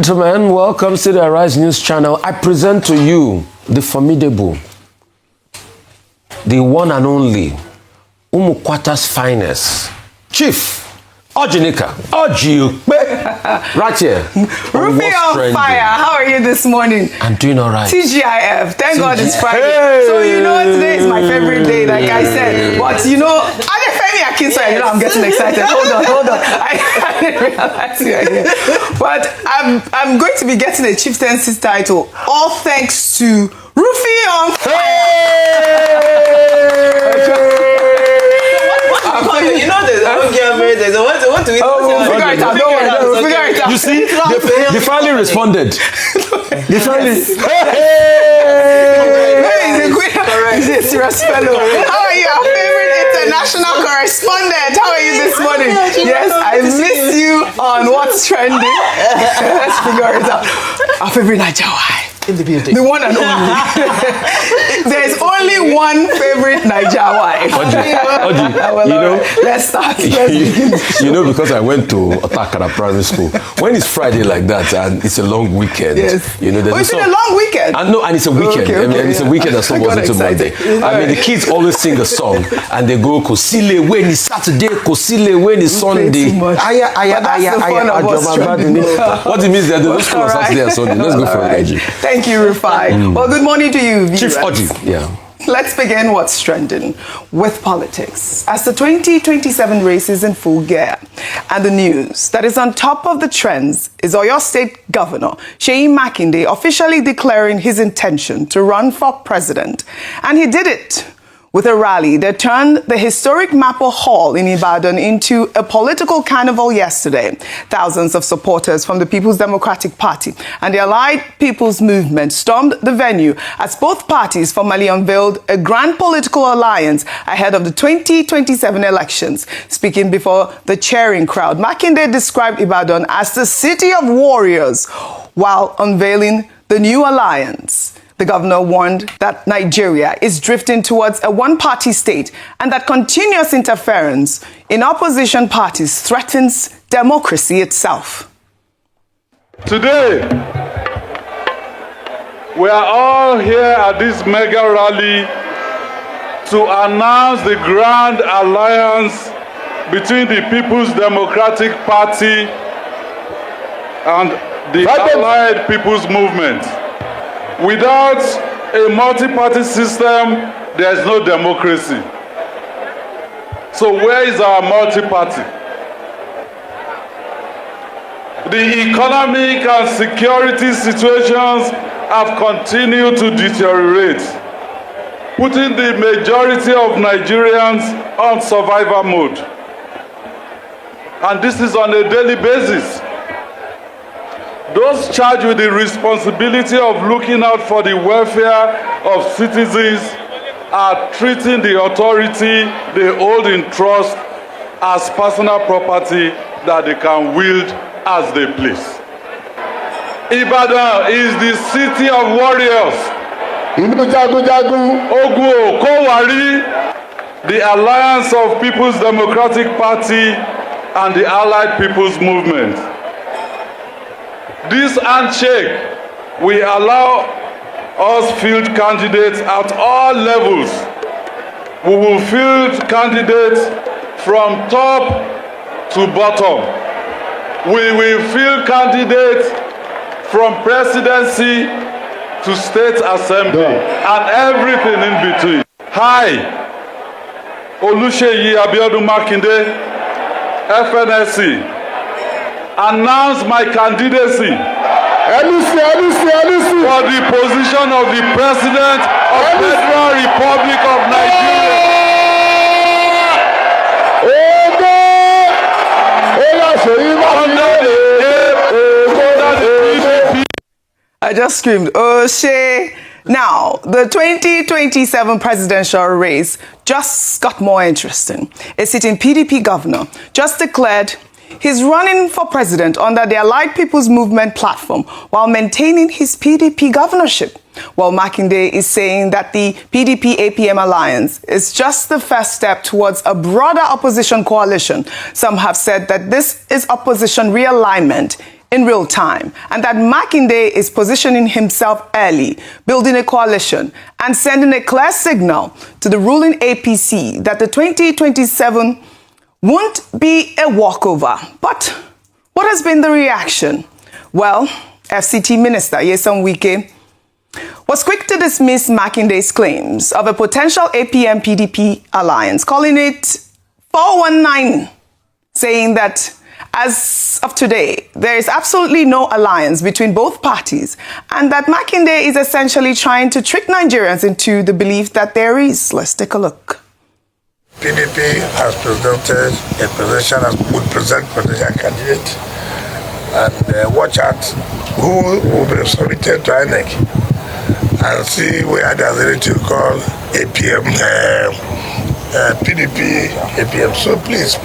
Gentlemen, welcome to the Arise News channel. I present to you the formidable, the one and only, Umukwata's finest, Chief Ojinika, right here. Rufy on fire. How are you this morning? I'm doing all right. TGIF. Thank God it's Friday. Hey. So you know today is my favorite day, like I said. But you know, I'm getting excited. Hold on. I didn't realize you are here. But I'm going to be getting a chieftaincy title, all thanks to Rufy on You know there's a what do we figure it out. Don't worry, we'll figure it out. You see, they finally responded. They finally. He's a serious fellow. How are you, our favorite international correspondent? How are you this morning? Yes, I miss you on What's Trending. Let's figure it out. Our favorite Naija. In the building. The one and only. There's only one favorite Naija wife. Oji, you know, let's start. Let's begin. You know, because I went to Otakara Primary School. When it's Friday like that and it's a long weekend, yes. You know, it's been a long weekend. No, and it's a weekend. Okay, I mean, it's a weekend that still wasn't until Monday. I mean, the kids always sing a song and they go Kosile when it's Saturday, Kosile when it's Sunday. What it means that the school on Saturday and Sunday. Let's go for it, Oji. Thank you, Rufai. Well, good morning to you, viewers. Chief Oji, yeah. Let's begin What's Trending with politics. As the 2027 race is in full gear, and the news that is on top of the trends is Oyo State Governor Seyi Makinde officially declaring his intention to run for president. And he did it with a rally that turned the historic Mapo Hall in Ibadan into a political carnival yesterday. Thousands of supporters from the People's Democratic Party and the Allied People's Movement stormed the venue as both parties formally unveiled a grand political alliance ahead of the 2027 elections. Speaking before the cheering crowd, Makinde described Ibadan as the city of warriors while unveiling the new alliance. The governor warned that Nigeria is drifting towards a one-party state and that continuous interference in opposition parties threatens democracy itself. Today, we are all here at this mega rally to announce the grand alliance between the People's Democratic Party and the Allied People's Movement. Without a multi-party system, there is no democracy. So where is our multi-party? The economic and security situations have continued to deteriorate, putting the majority of Nigerians on survival mode. And this is on a daily basis. Those charged with the responsibility of looking out for the welfare of citizens are treating the authority they hold in trust as personal property that they can wield as they please. Ibadan is the city of warriors. Ogun Okowari, the alliance of People's Democratic Party and the Allied People's Movement. This handshake will allow us field candidates at all levels. We will field candidates from top to bottom. We will field candidates from presidency to state assembly and everything in between. Hi, Seyi Makinde, FNSC. Announce my candidacy for the position of the President of the Federal Republic of Nigeria. I just screamed, oh, Shay. Now, the 2027 presidential race just got more interesting. A sitting PDP governor just declared he's running for president under the Allied People's Movement platform while maintaining his PDP governorship. While Makinde is saying that the PDP-APM alliance is just the first step towards a broader opposition coalition, some have said that this is opposition realignment in real time, and that Makinde is positioning himself early, building a coalition, and sending a clear signal to the ruling APC that the 2027 won't be a walkover. But what has been the reaction? Well, FCT Minister Wike was quick to dismiss Makinde's claims of a potential APM-PDP alliance, calling it 419, saying that as of today, there is absolutely no alliance between both parties, and that Makinde is essentially trying to trick Nigerians into the belief that there is. Let's take a look. PDP has presented a position, would present potential candidate, and watch out who will be submitted to INEC and see where there's anything called APM, PDP, APM. So please.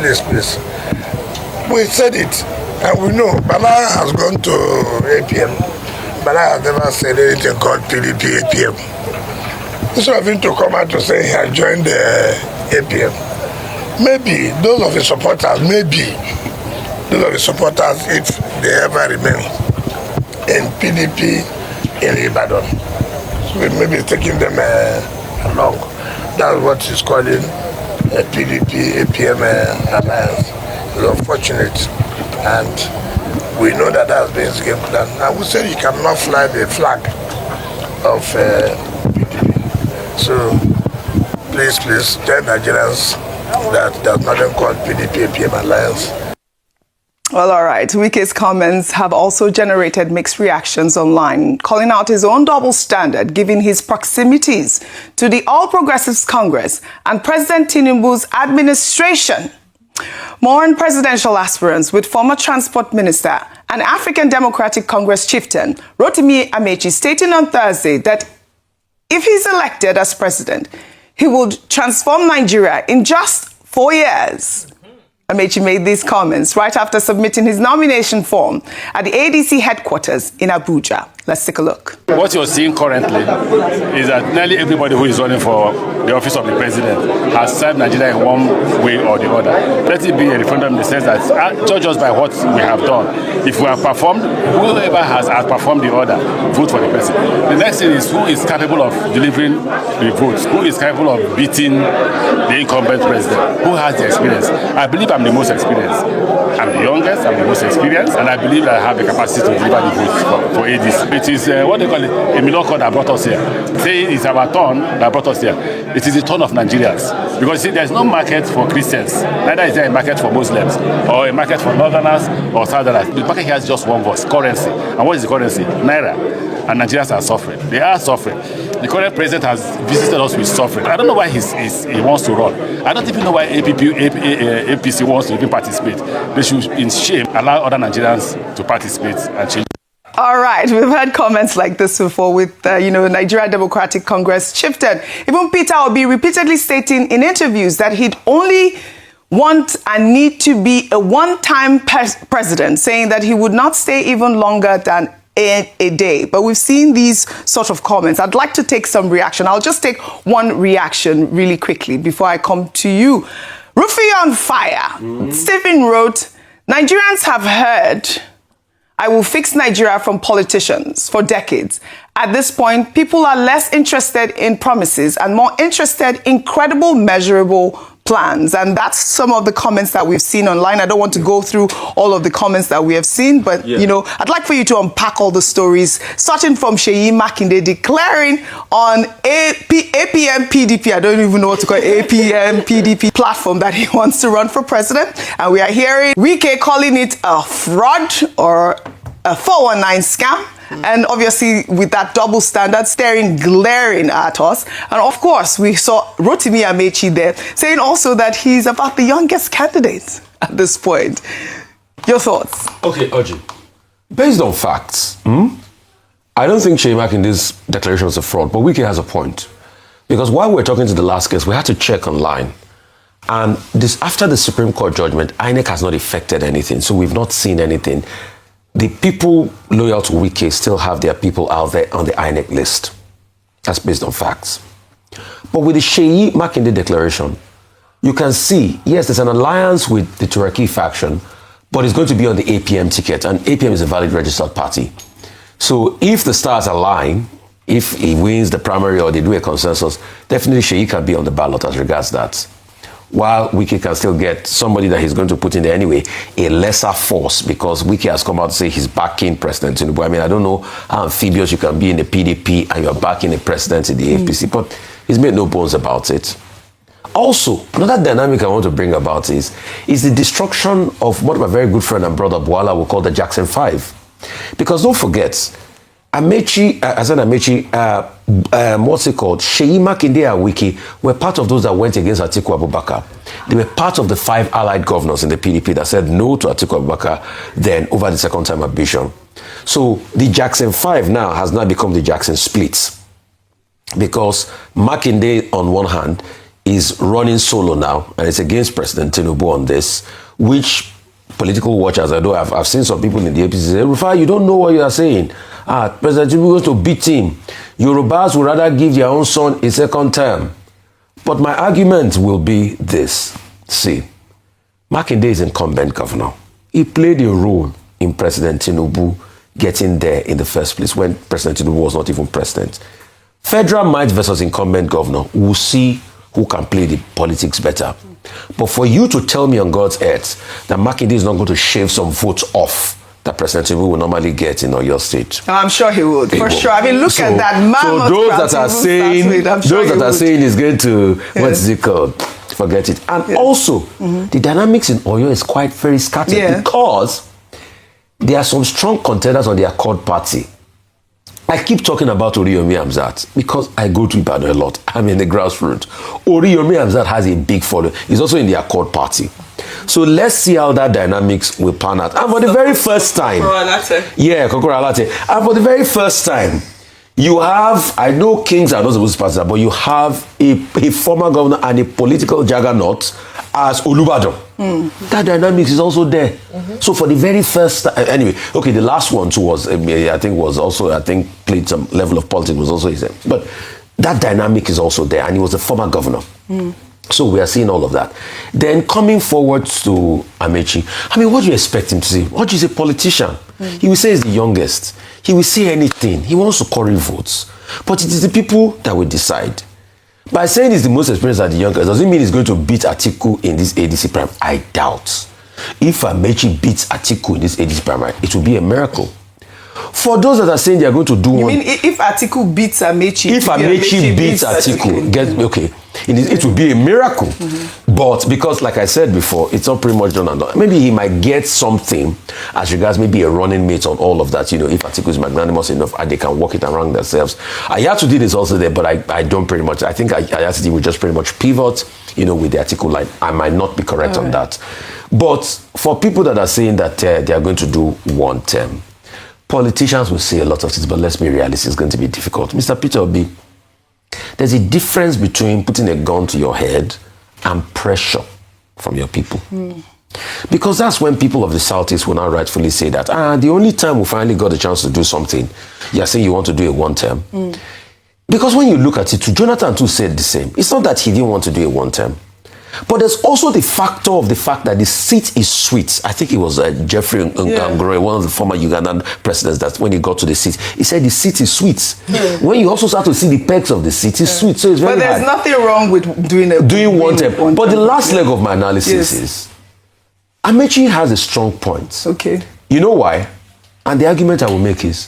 We said it, and we know Bala has gone to APM. Bala has never said anything called PDP, APM. Instead of him to come out to say he has joined the APM, maybe those of his supporters, if they ever remain in PDP in Ibadan, so we may be taking them along. That's what he's calling a PDP, APM alliance. It's unfortunate, and we know that has been his game plan. And we said he cannot fly the flag of PDP. So please, tell Nigerians that there's nothing called PDP, APM alliance. Well, all right. Wike's comments have also generated mixed reactions online, calling out his own double standard, given his proximities to the All Progressives Congress and President Tinubu's administration. More on presidential aspirants with former Transport Minister and African Democratic Congress chieftain Rotimi Amechi stating on Thursday that if he's elected as president, he would transform Nigeria in just 4 years. Amechi made these comments right after submitting his nomination form at the ADC headquarters in Abuja. Let's take a look. What you're seeing currently is that nearly everybody who is running for the office of the president has served Nigeria in one way or the other. Let it be a referendum in the sense that judge us by what we have done. If we have performed, whoever has outperformed the other, vote for the president. The next thing is who is capable of delivering the votes, who is capable of beating the incumbent president, who has the experience. I believe I'm the most experienced. I'm the youngest, I'm the most experienced, and I believe that I have the capacity to deliver the votes for ADC. It is what they call it, a miracle that brought us here. Saying it's our turn that brought us here. It is the turn of Nigerians. Because see, there's no market for Christians. Neither is there a market for Muslims, or a market for Northerners or Southerners. The market here has just one voice, currency. And what is the currency? Naira. And Nigerians are suffering. They are suffering. The current president has visited us with suffering. I don't know why he wants to run. I don't even know why APC wants to even participate. They should, in shame, allow other Nigerians to participate and change. All right, we've had comments like this before with, Nigeria Democratic Congress chieftain. Even Peter Obi repeatedly stating in interviews that he'd only want and need to be a one-time president, saying that he would not stay even longer than a day. But we've seen these sort of comments. I'd like to take some reaction. I'll just take one reaction really quickly before I come to you. Rufio on fire. Stephen wrote, Nigerians have heard I will fix Nigeria from politicians for decades. At this point, people are less interested in promises and more interested in credible, measurable plans. And that's some of the comments that we've seen online. I don't want to go through all of the comments that we have seen, but, I'd like for you to unpack all the stories, starting from Seyi Makinde declaring on APM PDP, I don't even know what to call it, APM PDP platform that he wants to run for president. And we are hearing Wike calling it a fraud or a 419 scam. And obviously, with that double standard glaring at us. And of course, we saw Rotimi Amechi there saying also that he's about the youngest candidate at this point. Your thoughts? Okay, Oji. Based on facts, I don't think Seyi Makinde's declaration was a fraud, but Wike has a point. Because while we were talking to the last guest, we had to check online. And after the Supreme Court judgment, INEC has not effected anything, so we've not seen anything. The people loyal to Wike still have their people out there on the INEC list. That's based on facts. But with the Seyi Makinde declaration, you can see, yes, there's an alliance with the Turaki faction, but it's going to be on the APM ticket, and APM is a valid registered party. So if the stars align, if he wins the primary or they do a consensus, definitely Seyi can be on the ballot as regards that. While Wike can still get somebody that he's going to put in there anyway, a lesser force, because Wike has come out to say he's backing President Tinubu. I mean, I don't know how amphibious you can be in the PDP and you're backing a president in the APC, but he's made no bones about it. Also, another dynamic I want to bring about is the destruction of what my very good friend and brother Bwala will call the Jackson 5. Because don't forget, Amechi, what's it called? Seyi, Makinde and Wike were part of those that went against Atiku Abubakar. They were part of the 5 allied governors in the PDP that said no to Atiku Abubakar then over the second time ambition. So the Jackson 5 now has now become the Jackson splits. Because Makinde on one hand is running solo now and it's against President Tinubu on this, which political watchers, I know I've seen some people in the APC say, Rufai, you don't know what you are saying. President Tinubu goes to beat him. Yorubas would rather give their own son a second term. But my argument will be this. See, Makinde is incumbent governor. He played a role in President Tinubu getting there in the first place when President Tinubu was not even president. Federal might versus incumbent governor, we'll see who can play the politics better. But for you to tell me on God's earth that Makinde is not going to shave some votes off that President Tinubu will normally get in Oyo State, I'm sure he would, for sure. I mean, look at that man. So those that are saying is going to, what is it called? Forget it. And also, the dynamics in Oyo is quite very scattered because there are some strong contenders on the Accord Party. I keep talking about Oriyomi Hamzat because I go to Ibadan a lot. I'm in the grassroots. Oriyomi Hamzat has a big following. He's also in the Accord Party. So let's see how that dynamics will pan out. And for the very first time, and for the very first time, you have, I know kings are not supposed to pass that, but you have a former governor and a political juggernaut as Olubadan. That dynamics is also there. So for the very first time, anyway, okay, the last one too was, played some level of politics, was also his name. But that dynamic is also there, and he was a former governor. So we are seeing all of that. Then coming forward to Amechi, I mean, what do you expect him to say? What do you say, politician? He will say he's the youngest. He will say anything. He wants to curry votes. But it is the people that will decide. By saying he's the most experienced and the youngest, does it mean he's going to beat Atiku in this ADC primary? I doubt. If Amechi beats Atiku in this ADC primary, it will be a miracle. For those that are saying they are going to do you mean if Atiku beats Amechi? If Amechi beats Atiku, it will be a miracle. But because, like I said before, it's not pretty much done and done. Maybe he might get something as regards maybe a running mate on all of that. You know, if Atiku is magnanimous enough and they can work it around themselves. Ayatu did is also there, but I don't pretty much. I think Ayatu will just pretty much pivot, you know, with the Atiku line. I might not be correct on that. But for people that are saying that they are going to do one term, politicians will say a lot of things, but let's be realistic, it's going to be difficult. Mr. Peter Obi, there's a difference between putting a gun to your head and pressure from your people. Because that's when people of the Southeast will now rightfully say that, the only time we finally got a chance to do something, you're saying you want to do a one term. Because when you look at it, Jonathan too said the same. It's not that he didn't want to do a one term. But there's also the factor of the fact that the seat is sweet. I think it was Jeffrey Ngangore, one of the former Ugandan presidents, that when he got to the seat, he said the seat is sweet. When you also start to see the perks of the seat, it's sweet. So it's very But there's hard. nothing wrong with doing one term. But the last leg of my analysis is, Amechi has a strong point. Okay. You know why? And the argument I will make is,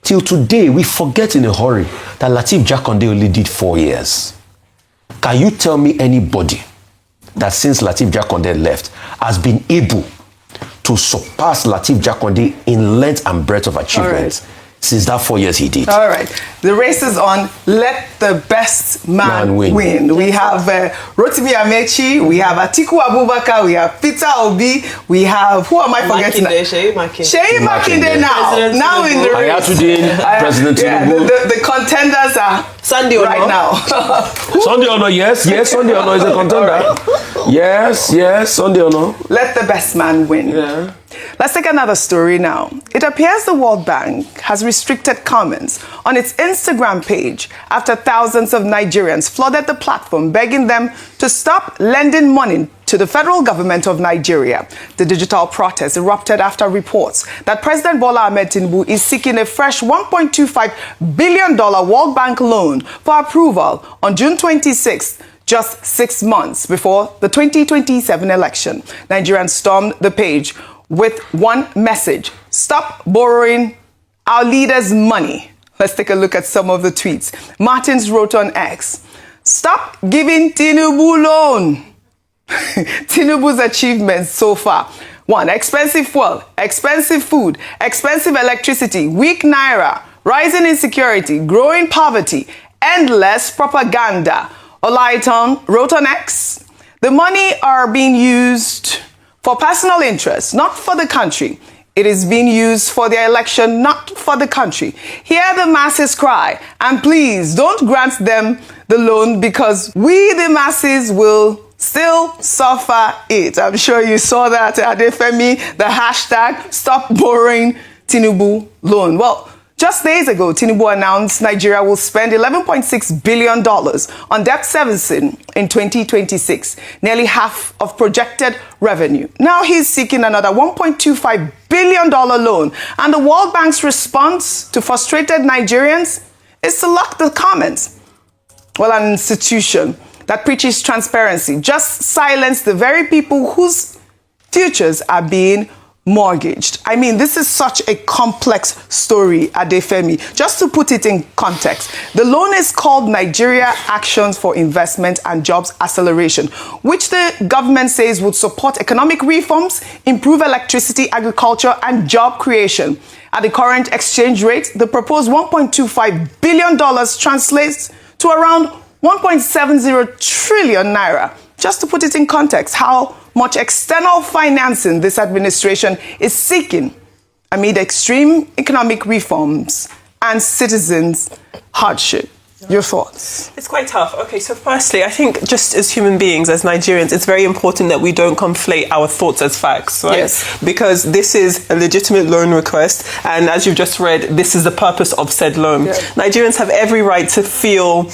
till today, we forget in a hurry that Lateef Jakonde only did 4 years. Can you tell me anybody that since Lateef Jakonde left has been able to surpass Lateef Jakonde in length and breadth of achievements since that 4 years he did? All right. The race is on. Let the best man win. We have Rotimi Amechi, we have Atiku Abubakar, we have Peter Obi, we have, who am I forgetting? Seyi Makinde. Seyi Makinde now in the race. President Tinubu. The contenders are Sunday right now. Sunday Ono, yes, Sunday Ono is a contender. Yes, Sunday Ono. Let the best man win. Yeah. Let's take another story now. It appears the World Bank has restricted comments on its Instagram page after thousands of Nigerians flooded the platform begging them to stop lending money to the federal government of Nigeria. The digital protest erupted after reports that President Bola Ahmed Tinubu is seeking a fresh $1.25 billion World Bank loan for approval on June 26th, just 6 months before the 2027 election. Nigerians stormed the page with one message: stop borrowing our leaders' money. Let's take a look at some of the tweets. Martins wrote on X, stop giving Tinubu loan. Tinubu's achievements so far: 1. Expensive fuel, expensive food, expensive electricity, weak naira, rising insecurity, growing poverty, endless propaganda. Olaiton wrote on X, the money are being used for personal interest, not for the country. It is being used for their election, not for the country. Hear the masses cry, and please don't grant them the loan because we, the masses, will still suffer it. I'm sure you saw that, Adefemi, the hashtag stop borrowing Tinubu loan. Well, just days ago, Tinubu announced Nigeria will spend $11.6 billion on debt servicing in 2026, nearly half of projected revenue. Now he's seeking another $1.25 billion loan, and the World Bank's response to frustrated Nigerians is to lock the comments. Well, an institution that preaches transparency just silenced the very people whose futures are being mortgaged. I mean, this is such a complex story, Adefemi. Just to put it in context, the loan is called Nigeria Actions for Investment and Jobs Acceleration, which the government says would support economic reforms, improve electricity, agriculture, and job creation. At the current exchange rate, the proposed $1.25 billion translates to around 1.70 trillion naira. Just to put it in context, how much external financing this administration is seeking amid extreme economic reforms and citizens' hardship. Your thoughts? It's quite tough. Okay, so firstly, I think just as human beings, as Nigerians, it's very important that we don't conflate our thoughts as facts, right? Yes. Because this is a legitimate loan request, and as you've just read, this is the purpose of said loan. Yeah. Nigerians have every right to feel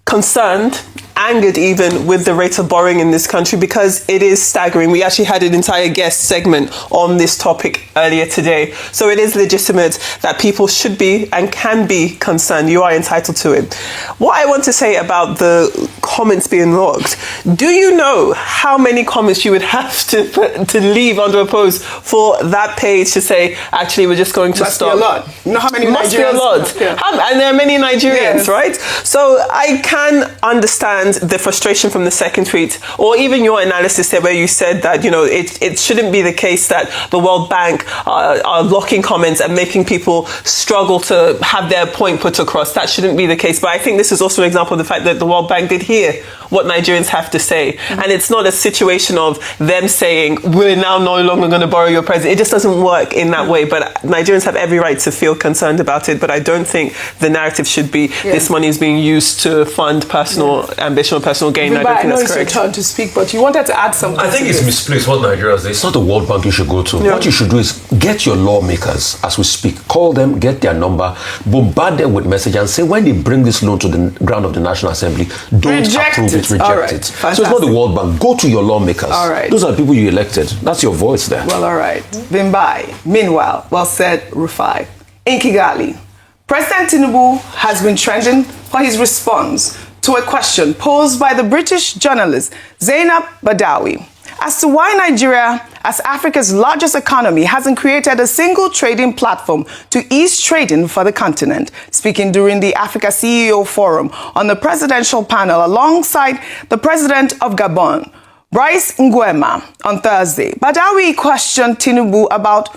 concerned, angered even, with the rate of borrowing in this country because it is staggering. We actually had an entire guest segment on this topic earlier today. So it is legitimate that people should be and can be concerned. You are entitled to it. What I want to say about the comments being logged, do you know how many comments you would have to leave under a post for that page to say, actually, we're just going to stop? Must be a lot. You know how many Must be a lot. Yeah. And there are many Nigerians, Yes. right? So I can understand the frustration from the second tweet, or even your analysis there where you said that, you know, it shouldn't be the case that the World Bank are locking comments and making people struggle to have their point put across. That shouldn't be the case. But I think this is also an example of the fact that the World Bank did hear what Nigerians have to say. Mm-hmm. And it's not a situation of them saying, we're now no longer going to borrow your president. It just doesn't work in that way. But Nigerians have every right to feel concerned about it. But I don't think the narrative should be this money is being used to fund personal ambition or personal gain. I don't think that's correct. It's your turn to speak, but you wanted to add something. I think it's misplaced what Nigerians. It's not the World Bank you should go to. Yeah. What you should do is get your lawmakers as we speak. Call them, get their number, bombard them with message, and say when they bring this loan to the ground of the National Assembly, don't approve it, reject it. So it's not the World Bank. Go to your lawmakers. All right. Those are the people you elected. That's your voice there. Well, all right. Bimbai. Meanwhile, well said, Rufai. In Kigali, President Tinubu has been trending for his response to a question posed by the British journalist Zainab Badawi as to why Nigeria, as Africa's largest economy, hasn't created a single trading platform to ease trading for the continent. Speaking during the Africa CEO Forum on the presidential panel alongside the president of Gabon, Brice Nguema, on Thursday, Badawi questioned Tinubu about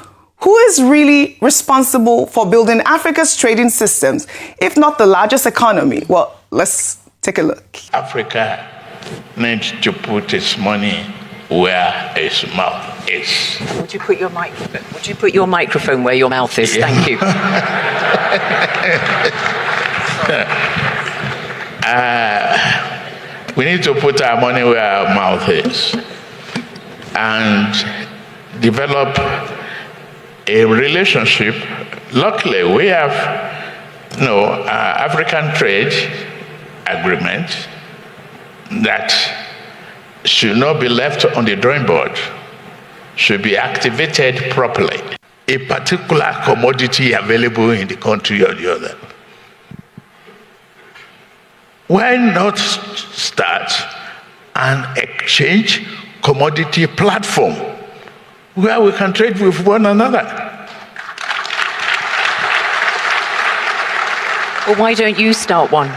who is really responsible for building Africa's trading systems, if not the largest economy. Well, let's take a look. Africa needs to put its money where its mouth is. Would you put your microphone where your mouth is? Yeah. Thank you. We need to put our money where our mouth is and develop a relationship. Luckily, we have African trade agreement that should not be left on the drawing board, should be activated properly. A particular commodity available in the country or the other. Why not start an exchange commodity platform where we can trade with one another? Well, why don't you start one?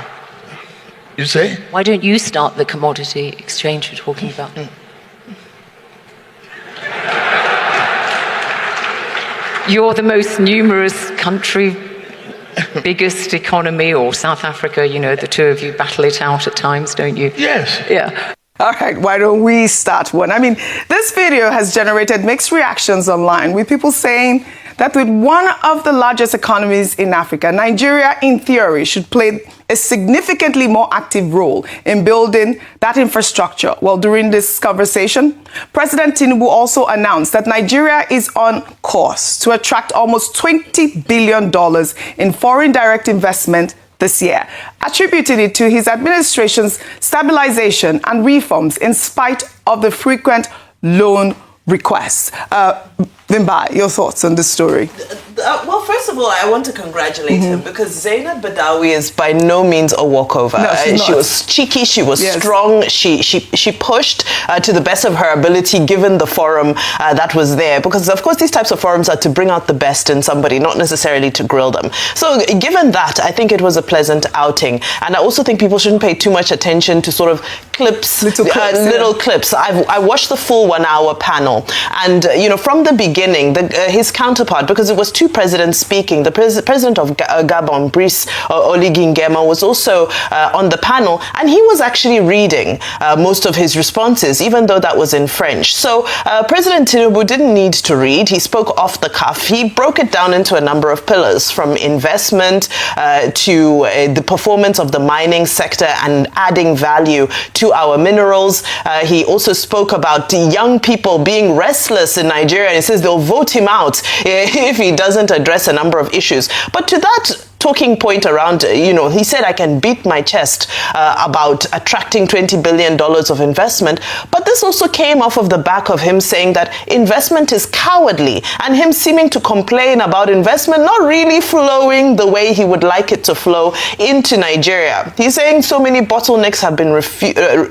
You say? Why don't you start the commodity exchange you're talking about? You're the most numerous country, biggest economy, or South Africa, you know, the two of you battle it out at times, don't you? Yes. Yeah. All right, why don't we start one? I mean, this video has generated mixed reactions online, with people saying that with one of the largest economies in Africa, Nigeria, in theory, should play a significantly more active role in building that infrastructure. Well, during this conversation, President Tinubu also announced that Nigeria is on course to attract almost $20 billion in foreign direct investment this year, attributing it to his administration's stabilization and reforms in spite of the frequent loan requests. Vimba, your thoughts on this story? Well, first of all, I want to congratulate him, because Zainab Badawi is by no means a walkover. No, she was cheeky, she was strong, she pushed to the best of her ability given the forum that was there. Because, of course, these types of forums are to bring out the best in somebody, not necessarily to grill them. So given that, I think it was a pleasant outing. And I also think people shouldn't pay too much attention to sort of clips, little clips. I watched the full 1 hour panel. And, you know, from the beginning, his counterpart, because it was two presidents speaking, the president of Gabon, Brice Oligui Nguema, was also on the panel, and he was actually reading most of his responses, even though that was in French. So President Tinubu didn't need to read. He spoke off the cuff. He broke it down into a number of pillars, from investment to the performance of the mining sector and adding value to our minerals. He also spoke about young people being restless in Nigeria. He says they'll vote him out if he doesn't address a number of issues. But to that talking point around, you know, he said, I can beat my chest about attracting $20 billion of investment. But this also came off of the back of him saying that investment is cowardly, and him seeming to complain about investment not really flowing the way he would like it to flow into Nigeria. He's saying so many bottlenecks have been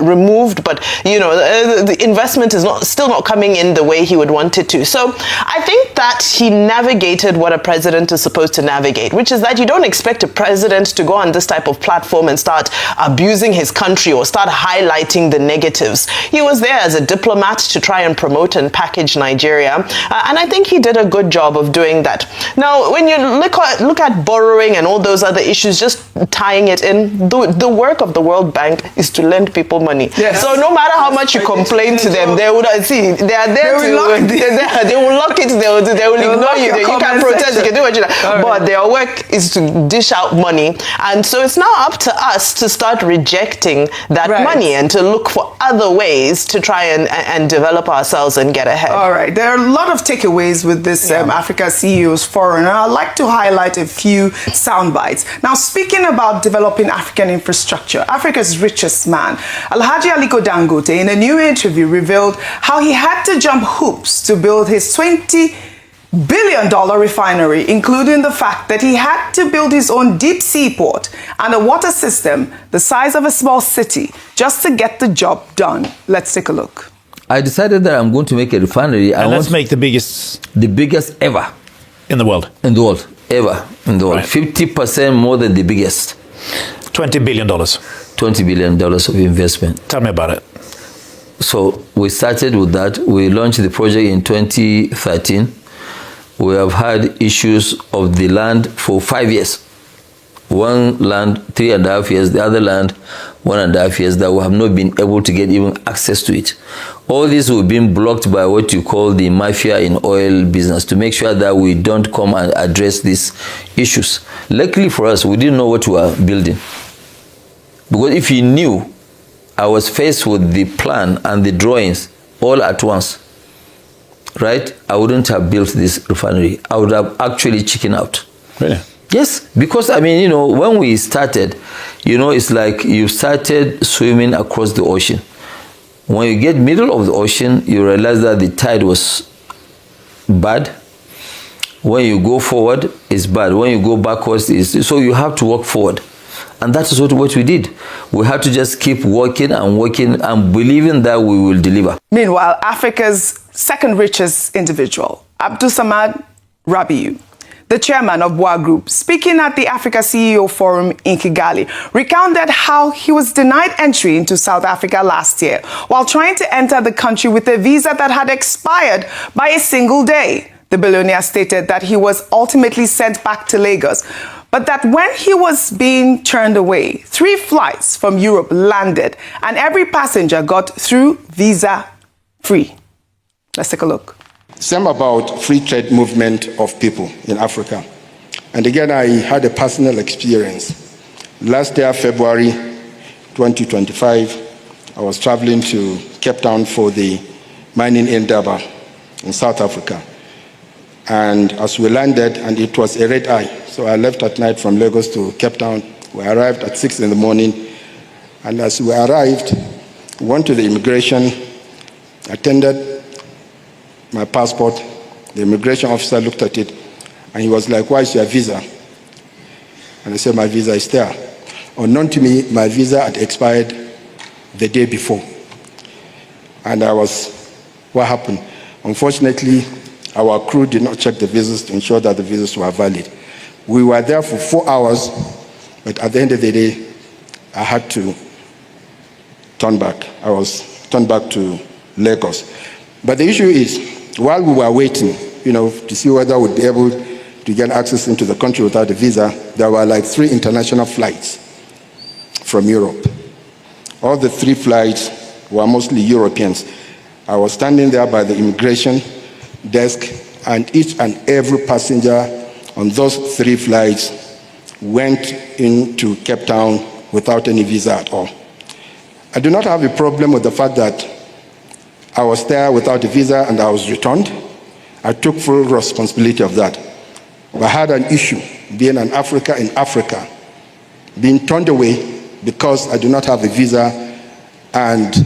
removed, but, you know, the investment is still not coming in the way he would want it to. So I think that he navigated what a president is supposed to navigate, which is that you don't expect a president to go on this type of platform and start abusing his country or start highlighting the negatives. He was there as a diplomat to try and promote and package Nigeria, and I think he did a good job of doing that. Now, when you look at borrowing and all those other issues, just tying it in, the work of the World Bank is to lend people money. Yes. So no matter how much you complain to them, they would see they are there they will lock it, they will ignore you. You can protest, you can do what you like, but their work is to dish out money. And so it's now up to us to start rejecting that money and to look for other ways to try and develop ourselves and get ahead. All right. There are a lot of takeaways with this Africa CEOs Forum, and I'd like to highlight a few sound bites. Now, speaking about developing African infrastructure, Africa's richest man, Alhaji Aliko Dangote, in a new interview revealed how he had to jump hoops to build his $20 billion refinery, including the fact that he had to build his own deep sea port and a water system the size of a small city just to get the job done. Let's take a look. I decided that I'm going to make a refinery. And let's make the biggest ever in the world. Ever in the world. 50% more than the biggest. $20 billion. $20 billion of investment. Tell me about it. So we started with that. We launched the project in 2013. We have had issues of the land for 5 years. One land, 3.5 years, the other land, 1.5 years, that we have not been able to get even access to it. All this will be blocked by what you call the mafia in oil business, to make sure that we don't come and address these issues. Luckily for us, we didn't know what we were building. Because if you knew, I was faced with the plan and the drawings all at once, right? I wouldn't have built this refinery. I would have actually chickened out. Really? Yes, because I mean, you know, when we started, you know, it's like you started swimming across the ocean. When you get middle of the ocean, you realize that the tide was bad. When you go forward, it's bad. When you go backwards, so you have to walk forward. And that is what we did. We had to just keep working and believing that we will deliver. Meanwhile, Africa's second richest individual, Abdulsamad Rabiu, the chairman of BUA Group, speaking at the Africa CEO Forum in Kigali, recounted how he was denied entry into South Africa last year while trying to enter the country with a visa that had expired by a single day. The billionaire stated that he was ultimately sent back to Lagos, but that when he was being turned away, 3 flights from Europe landed and every passenger got through visa-free. Let's take a look. Same about free trade movement of people in Africa. And again, I had a personal experience. Last year, February 2025, I was traveling to Cape Town for the mining endeavor in South Africa. And as we landed, and it was a red eye, so I left at night from Lagos to Cape Town. We arrived at 6 in the morning. And as we arrived, we went to the immigration, attended my passport. The immigration officer looked at it, and he was like, "Why is your visa?" And I said, "My visa is there." Unknown to me, my visa had expired the day before. And what happened? Unfortunately, our crew did not check the visas to ensure that the visas were valid. We were there for 4 hours, but at the end of the day, I had to turn back. I was turned back to Lagos. But the issue is, while we were waiting, to see whether we'd be able to get access into the country without a visa, there were like 3 international flights from Europe. All the 3 flights were mostly Europeans. I was standing there by the immigration desk, and each and every passenger on those 3 flights went into Cape Town without any visa at all. I do not have a problem with the fact that I was there without a visa and I was returned. I took full responsibility of that. But I had an issue being an African in Africa, being turned away because I do not have a visa, and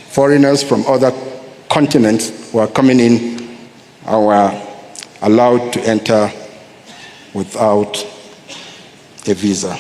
foreigners from other continents were coming in and were allowed to enter without a visa.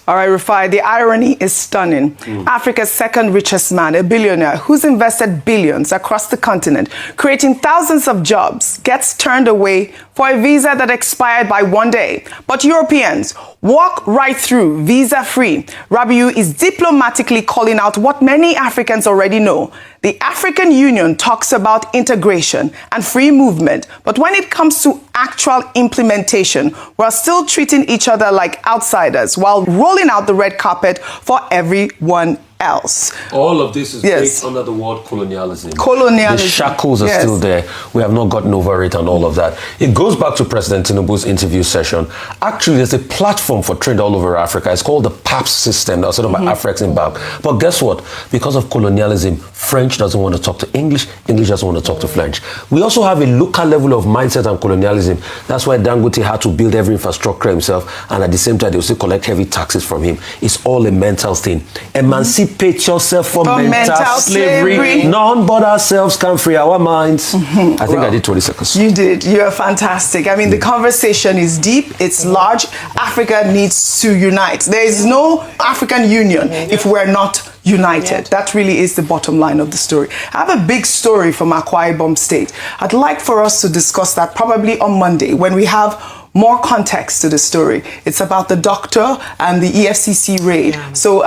All right, Rufai, the irony is stunning. Africa's second richest man, a billionaire who's invested billions across the continent, creating thousands of jobs, gets turned away for a visa that expired by 1 day. But Europeans walk right through visa-free. Rabiu is diplomatically calling out what many Africans already know. The African Union talks about integration and free movement, but when it comes to actual implementation, we're still treating each other like outsiders while rolling out the red carpet for everyone else. All of this is based under the word colonialism. Colonialism. The shackles are still there. We have not gotten over it and all of that. It goes back to President Tinubu's interview session. Actually, there's a platform for trade all over Africa. It's called the PAPS system. That's sort of by Afreximbank. But guess what? Because of colonialism, French doesn't want to talk to English. English doesn't want to talk to French. We also have a local level of mindset and colonialism. That's why Dangote had to build every infrastructure himself, and at the same time, they also collect heavy taxes from him. It's all a mental thing. Emancipate yourself from mental slavery. None but ourselves can free our minds. I think I did 20 seconds. You did. You're fantastic. I mean, the conversation is deep. It's large. Africa needs to unite. There is no African Union if we're not united. That really is the bottom line of the story. I have a big story from Akwa Ibom State. I'd like for us to discuss that probably on Monday when we have more context to the story. It's about the doctor and the EFCC raid. So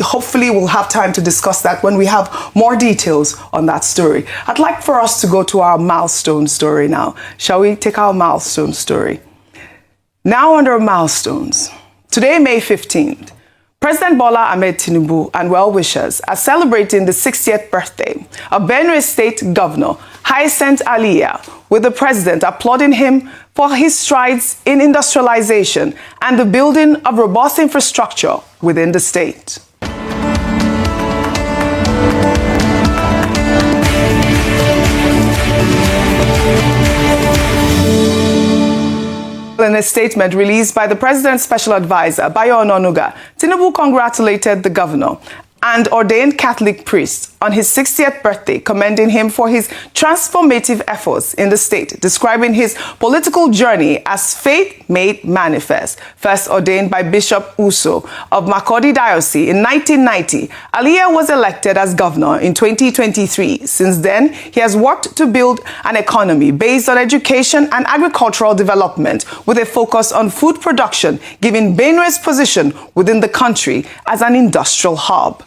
hopefully we'll have time to discuss that when we have more details on that story. I'd like for us to go to our milestone story now. Shall we take our milestone story? Now under milestones. Today, May 15th, President Bola Ahmed Tinubu and well-wishers are celebrating the 60th birthday of Benue State Governor Hyacinth Aliya, with the president applauding him for his strides in industrialization and the building of robust infrastructure within the state. In a statement released by the president's special advisor, Bayo Ononuga, Tinubu congratulated the governor and ordained Catholic priest on his 60th birthday, commending him for his transformative efforts in the state, describing his political journey as faith made manifest. First ordained by Bishop Uso of Makinde Diocese in 1990, Aliyah was elected as governor in 2023. Since then, he has worked to build an economy based on education and agricultural development with a focus on food production, giving Benue position within the country as an industrial hub.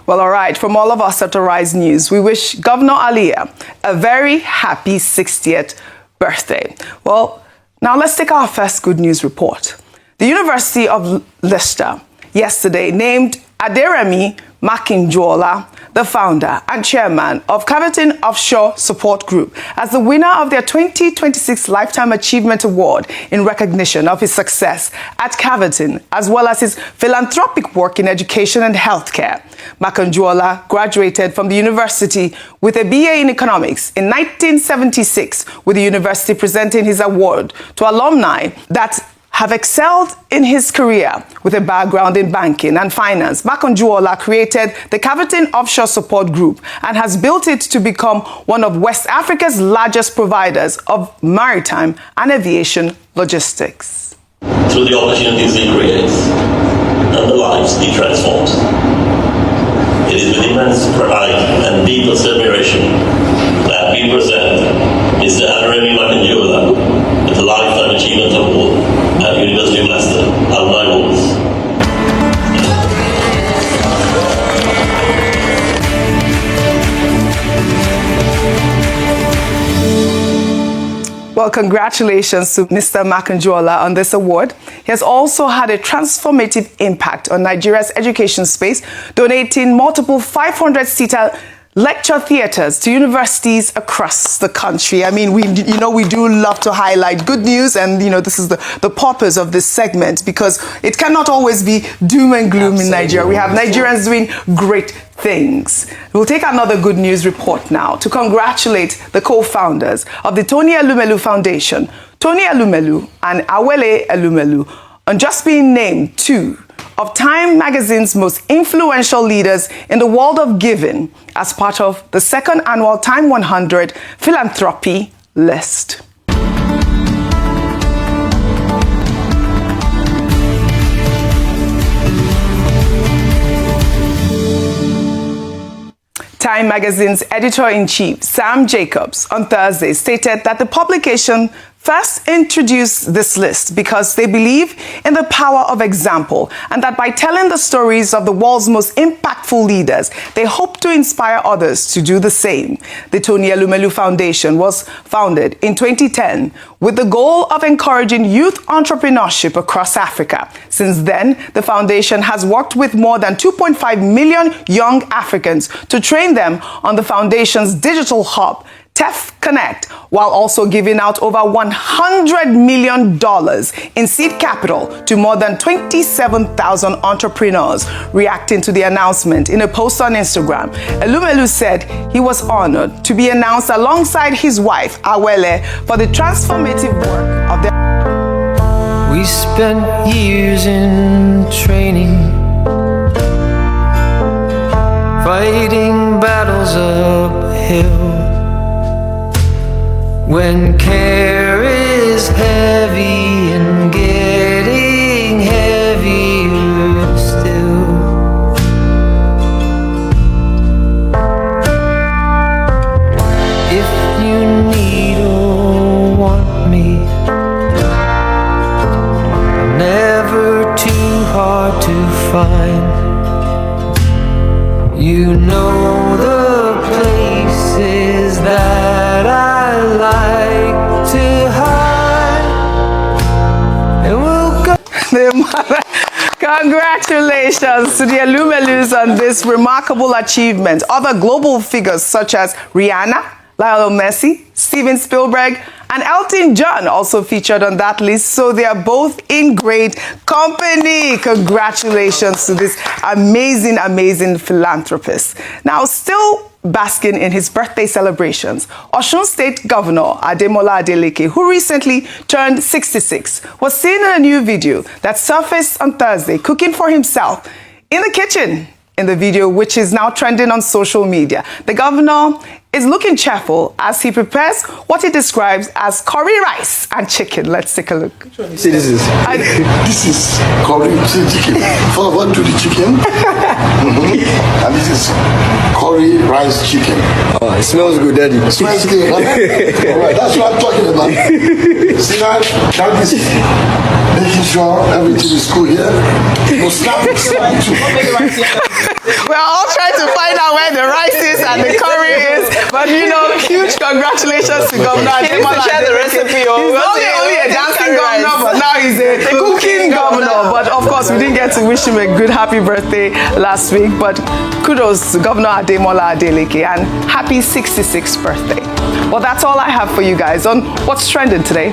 Well, all right, from all of us at Arise News, we wish Governor Aliyah a very happy 60th birthday. Well, now let's take our first good news report. The University of Leicester yesterday named Aderemi Makinde, the founder and chairman of Caverton Offshore Support Group, as the winner of their 2026 Lifetime Achievement Award in recognition of his success at Caverton, as well as his philanthropic work in education and healthcare. Makinde graduated from the university with a BA in economics in 1976, with the university presenting his award to alumni that have excelled in his career with a background in banking and finance. Makinde created the Caverton Offshore Support Group and has built it to become one of West Africa's largest providers of maritime and aviation logistics. Through the opportunities they create and the lives they transform. It is with immense pride and deepest admiration that we present Mr. Aderemi Makinde with the Lifetime Achievement Award at University of Leicester, Alumni Awards. Well, congratulations to Mr. Makinde on this award. He has also had a transformative impact on Nigeria's education space, donating multiple 500-seater lecture theaters to universities across the country. I mean, we do love to highlight good news, and this is the purpose of this segment, because it cannot always be doom and gloom. Absolutely. In Nigeria. We have Nigerians doing great things. We'll take another good news report now to congratulate the co-founders of the Tony Elumelu Foundation, Tony Elumelu and Awele Elumelu, on just being named two of Time magazine's most influential leaders in the world of giving as part of the second annual Time 100 Philanthropy list. Time magazine's editor-in-chief, Sam Jacobs, on Thursday stated that the publication first introduced this list because they believe in the power of example, and that by telling the stories of the world's most impactful leaders, they hope to inspire others to do the same. The Tony Elumelu Foundation was founded in 2010 with the goal of encouraging youth entrepreneurship across Africa. Since then, the foundation has worked with more than 2.5 million young Africans to train them on the foundation's digital hub, TEF Connect, while also giving out over $100 million in seed capital to more than 27,000 entrepreneurs. Reacting to the announcement in a post on Instagram, Elumelu said he was honored to be announced alongside his wife, Awele, for the transformative work of their... We spent years in training, fighting battles uphill. When care is heavy and getting heavier still, if you need or want me, I'm never too hard to find. You know the places that I like to hide, and we'll go. Congratulations to the Elumelus on this remarkable achievement. Other global figures such as Rihanna, Lionel Messi, Steven Spielberg, And Elton John also featured on that list, so they are both in great company. Congratulations to this amazing, amazing philanthropist. Now, still basking in his birthday celebrations, Osun State Governor Ademola Adeleke, who recently turned 66, was seen in a new video that surfaced on Thursday, cooking for himself in the kitchen. In the video, which is now trending on social media, the governor is looking cheerful as he prepares what he describes as curry rice and chicken. Let's take a look. See, this is curry chicken. Follow on to the chicken. And this is curry rice chicken. Oh, it smells good, Daddy. It smells good, huh? All right, that's what I'm talking about. See that is making sure everything is cool here. We'll snap it too. We're all trying to find out where the rice is and the curry is, but you know, huge congratulations to Governor Ademola. Share the recipe. He's only a dancing governor, but now he's a cooking governor. But of course, we didn't get to wish him a good happy birthday last week, but kudos to Governor Ademola Adeleke and happy 66th birthday. Well, that's all I have for you guys on What's Trending today.